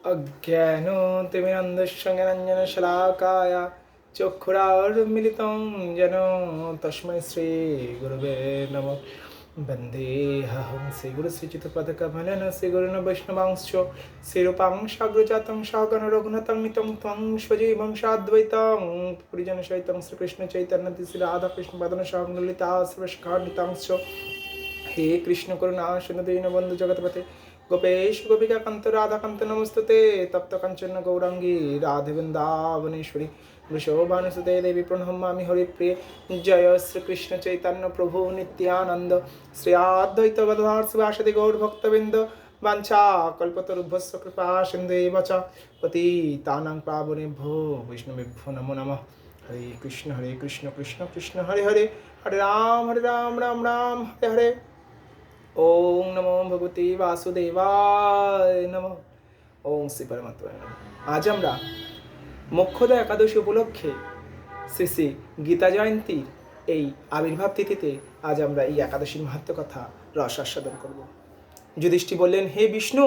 अज्ञानतिमिरन्धस्य ज्ञानाञ्जनशलाकाय चक्षुरुन्मीलितं येन तस्मै श्रीगुरवे नमः। वन्देऽहं श्रीगुरुश्रीयुतपदकमलं श्रीगुरून् वैष्णवांश्च श्रीरूपां साग्रजातं सागरं रघुनाथं नितं त्वं स्वजीवं साद्वैतं परिजनसहितं श्रीकृष्णचैतन्य श्री राधाकृष्णपादान् ललिता सर्वशिखान्वितांश्च। हे कृष्ण करुणा सिन्धु दीनबन्धु जगत्पते गोपेश गोपिका कांत राधा कांत नमस्तुते तप्त कंचन गौरांगी राधे वृंदावनेश्वरी वृषभानुसुते देवी प्रणमामि हरिप्रिय। जय श्री कृष्ण चैतन्य प्रभु नित्यानंद श्री अद्वैत गदाधर शिवासादि गौर भक्तवृंद वांछा कल्पतरुभ्यश्च कृपा सिन्धुएव च पतितानां पावनेभ्यो वैष्णवेभ्यो नमो नमः। हरे कृष्ण कृष्ण कृष्ण हरे हरे हरे राम राम राम हरे हरे। ओम नमो भगवते वासुदेवाय नमः। ओम श्री परमात्माय नमः। आज আমরা মোক্ষদা একাদশী উপলক্ষে শ্রী শ্রী গীতা জয়ন্তীর এই আবির্ভাব তিথিতে আজ আমরা এই একাদশীর মাহাত্ম্য কথা রস আস্বাদন করব। যুধিষ্ঠির বললেন, হে বিষ্ণু,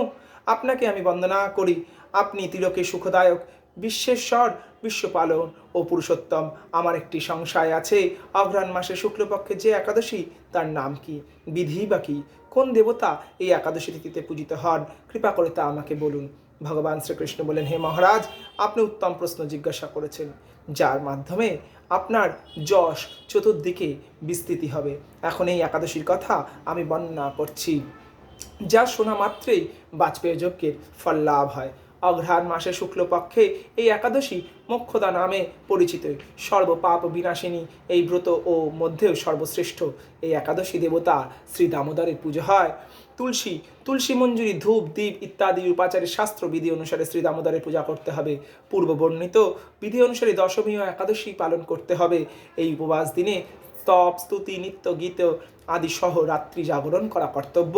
আপনাকে আমি বন্দনা করি। আপনি তিলকে সুখদায়ক, বিশ্বেশ্বর, বিশ্বপালন ও পুরুষোত্তম। আমার একটি সংশয় আছে, অঘ্রাণ মাসে শুক্লপক্ষে যে একাদশী তার নাম কি, বিধি বা কি, কোন দেবতা এই একাদশী তিথিতে পূজিত হন, কৃপা করে তা আমাকে বলুন। ভগবান শ্রীকৃষ্ণ বলেন, হে মহারাজ, আপনি উত্তম প্রশ্ন জিজ্ঞাসা করেছেন, যার মাধ্যমে আপনার যশ চতুর্দিকে বিস্তৃতি হবে। এখন এই একাদশীর কথা আমি বর্ণনা করছি, যা শোনা মাত্রেই বাজপেয় যজ্ঞের ফল লাভ হয়। অঘ্রাণ মাসে শুক্লপক্ষে এই একাদশী মোক্ষদা নামে পরিচিত। সর্বপাপ বিনাশিনী এই ব্রত ও মধ্যেও সর্বশ্রেষ্ঠ এই একাদশী দেবতা শ্রী দামোদরের পুজো হয়। তুলসী মঞ্জুরি ধূপ দ্বীপ ইত্যাদি উপাচারের শাস্ত্র বিধি অনুসারে শ্রী দামোদরের পূজা করতে হবে। পূর্ব বর্ণিত বিধি অনুসারে দশমী ও একাদশী পালন করতে হবে। এই উপবাস দিনে স্তব স্তুতি নিত্য গীত আদি সহ রাত্রি জাগরণ করা কর্তব্য।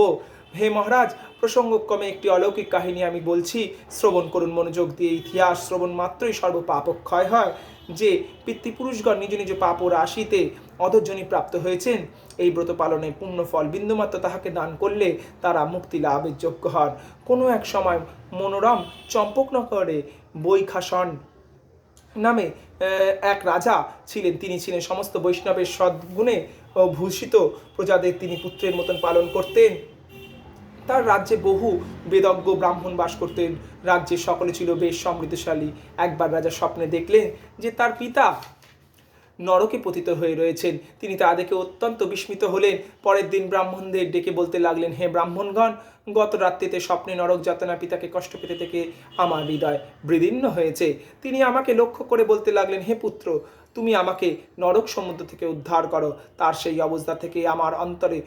হে মহারাজ, প্রসঙ্গক্রমে একটি অলৌকিক কাহিনী আমি বলছি, শ্রবণ করুন মনোযোগ দিয়ে। ইতিহাস শ্রবণ মাত্রই সর্বপাপ ক্ষয় হয়। যে পিতৃপুরুষগণ নিজ নিজ পাপ রাশিতে অধর্জনী প্রাপ্ত হয়েছেন, এই ব্রত পালনে পুণ্য ফল বিন্দুমাত্র তাহাকে দান করলে তারা মুক্তি লাভের যোগ্য হন। কোনো এক সময় মনোরম চম্পকনগরে বৈখাসন নামে এক রাজা ছিলেন। তিনি ছিলেন সমস্ত বৈষ্ণবের সদ্গুণে ভূষিত। প্রজাদের তিনি পুত্রের মতন পালন করতেন। তার রাজ্যে বহু বেদজ্ঞ ব্রাহ্মণ বাস করতেন। রাজ্যে সকলে ছিল বেশ সমৃদ্ধশালী। একবার রাজা স্বপ্নে দেখলেন যে তার পিতা নরকে পতিত হয়ে রয়েছেন। তিনি তা দেখে অত্যন্ত বিস্মিত হলেন। পরের দিন ব্রাহ্মণদের ডেকে বলতে লাগলেন, হে ব্রাহ্মণগণ, গত রাত্রিতে স্বপ্নে নরক যাতনা পিতাকে কষ্ট পেতে থেকে আমার হৃদয় বিদীর্ণ হয়েছে। তিনি আমাকে লক্ষ্য করে বলতে লাগলেন, হে পুত্র, তুমি আমাকে নরক সমুদ্র থেকে উদ্ধার করো। তার সেই অবস্থা থেকে আমার অন্তরে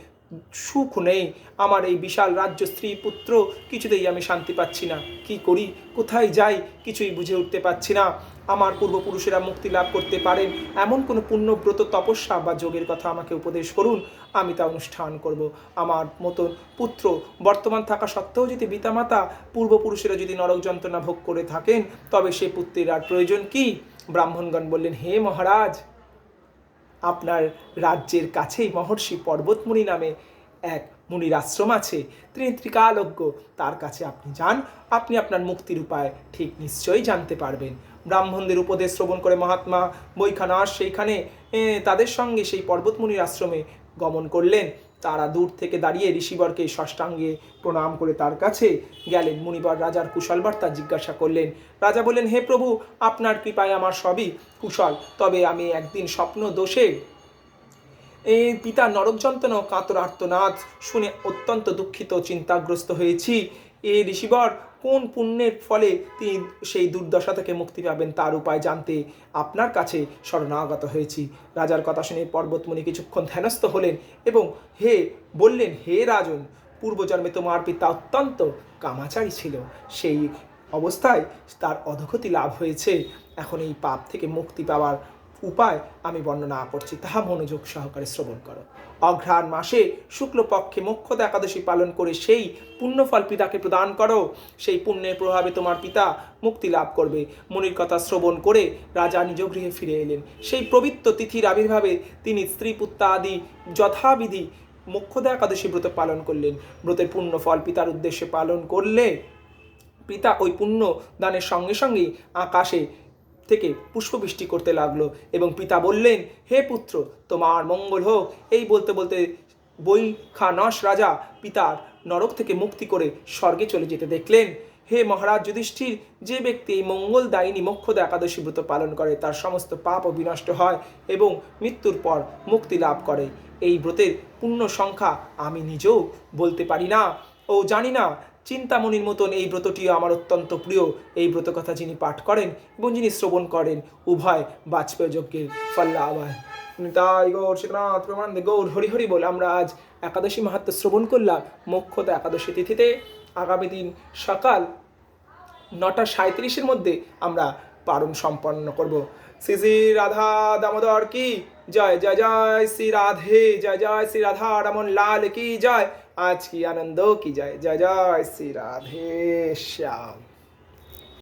সুখ নেই। আমার এই বিশাল রাজ্য, স্ত্রী, পুত্র, কিছুতেই আমি শান্তি পাচ্ছি না। কি করি, কোথায় যাই, কিছুই বুঝে উঠতে পারছি না। আমার পূর্বপুরুষেরা মুক্তি লাভ করতে পারেন এমন কোনো পুণ্যব্রত তপস্যা বা যোগের কথা আমাকে উপদেশ করুন, আমি তা অনুষ্ঠান করব। আমার মতন পুত্র বর্তমান থাকা সত্ত্বেও যদি পিতামাতা পূর্বপুরুষেরা যদি নরক যন্ত্রণা ভোগ করে থাকেন, তবে সে পুত্রের আর প্রয়োজন কি? ব্রাহ্মণগণ বললেন, হে মহারাজ, আপনার রাজ্যের কাছেই মহর্ষি পর্বতমুনি নামে এক মুনির আশ্রম আছে। তিনি ত্রিকালজ্ঞ। তার কাছে আপনি যান, আপনি আপনার মুক্তির উপায় ঠিক নিশ্চয়ই জানতে পারবেন। ব্রাহ্মণদের উপদেশ শ্রবণ করে মহাত্মা বৈখানস সেইখানে তাদের সঙ্গে সেই পর্বতমুনির আশ্রমে গমন করলেন। তারা দূর থেকে দাঁড়িয়ে ঋষিবরকে ষষ্ঠাঙ্গে প্রণাম করে তার কাছে গেলেন। মুনিবর রাজার কুশল বার্তা জিজ্ঞাসা করলেন। রাজা বললেন, হে প্রভু, আপনার কৃপায় আমার সবই কুশল। তবে আমি একদিন স্বপ্ন দোষে পিতা নরক যন্ত্রণা ও কাতর আর্তনাদ শুনে অত্যন্ত দুঃখিত চিন্তাগ্রস্ত হয়েছি। এ ঋষিবর, কোন পুণ্যের ফলে তিনি সেই দুর্দশা থেকে মুক্তি পাবেন তার উপায় জানতে আপনার কাছে শরণাগত হয়েছি। রাজার কথা শুনে পর্বতমুনি কিছুক্ষণ ধ্যানস্থ হলেন এবং বললেন, হে রাজন, পূর্বজন্মে তোমার পিতা অত্যন্ত কামাচারী ছিল। সেই অবস্থায় তার অধোগতি লাভ হয়েছে। এখন এই পাপ থেকে মুক্তি পাওয়ার উপায় আমি বর্ণনা করছি, তাহা মনোযোগ সহকারে শ্রবণ করো। অঘ্রাণ মাসে শুক্লপক্ষে মোক্ষদা একাদশী পালন করে সেই পুণ্যফল পিতাকে প্রদান করো। সেই পুণ্যের প্রভাবে তোমার পিতা মুক্তি লাভ করবে। মুনির কথা শ্রবণ করে রাজা নিজ গৃহে ফিরে এলেন। সেই পবিত্র তিথির আবির্ভাবে তিনি স্ত্রী পুত্র আদি যথাবিধি মোক্ষদা একাদশী ব্রত পালন করলেন। ব্রতের পুণ্যফল পিতার উদ্দেশ্যে পালন করলে পিতা ওই পুণ্য দানের সঙ্গে সঙ্গেই আকাশে থেকে পুষ্পবৃষ্টি করতে লাগলো এবং পিতা বললেন, হে পুত্র, তোমার মঙ্গল হোক। এই বলতে বলতে বৈখানস রাজা পিতার নরক থেকে মুক্তি করে স্বর্গে চলে যেতে দেখলেন। হে মহারাজ যুধিষ্ঠির, যে ব্যক্তি এই মঙ্গলদায়িনী মোক্ষদা একাদশী ব্রত পালন করে তার সমস্ত পাপও বিনষ্ট হয় এবং মৃত্যুর পর মুক্তি লাভ করে। এই ব্রতের পূর্ণ সংখ্যা আমি নিজেও বলতে পারি না ও জানি না। চিন্তামণির মতন এই ব্রতটিও আমার অত্যন্ত প্রিয়। এই ব্রত কথা যিনি পাঠ করেন এবং যিনি শ্রবণ করেন উভয় বাজপেয় যজ্ঞের ফল লাভ হয়। তাই গৌর শ্রীনাথ প্রমানন্দে গৌর হরি হরি বলে আমরা আজ একাদশী মাহাত্ম্য শ্রবণ করলাম। মোক্ষদা একাদশী তিথিতে আগামী দিন সকাল 9:37-এর মধ্যে আমরা পারণ সম্পন্ন করব। শ্রী শ্রী রাধা দামোদর কি জয়, জয় জয় শ্রী রাধে, জয় জয় শ্রী রাধা রমন লাল কি জয়, আজ কি আনন্দ কি জয়, জয় জয় শ্রী রাধে শ্যাম।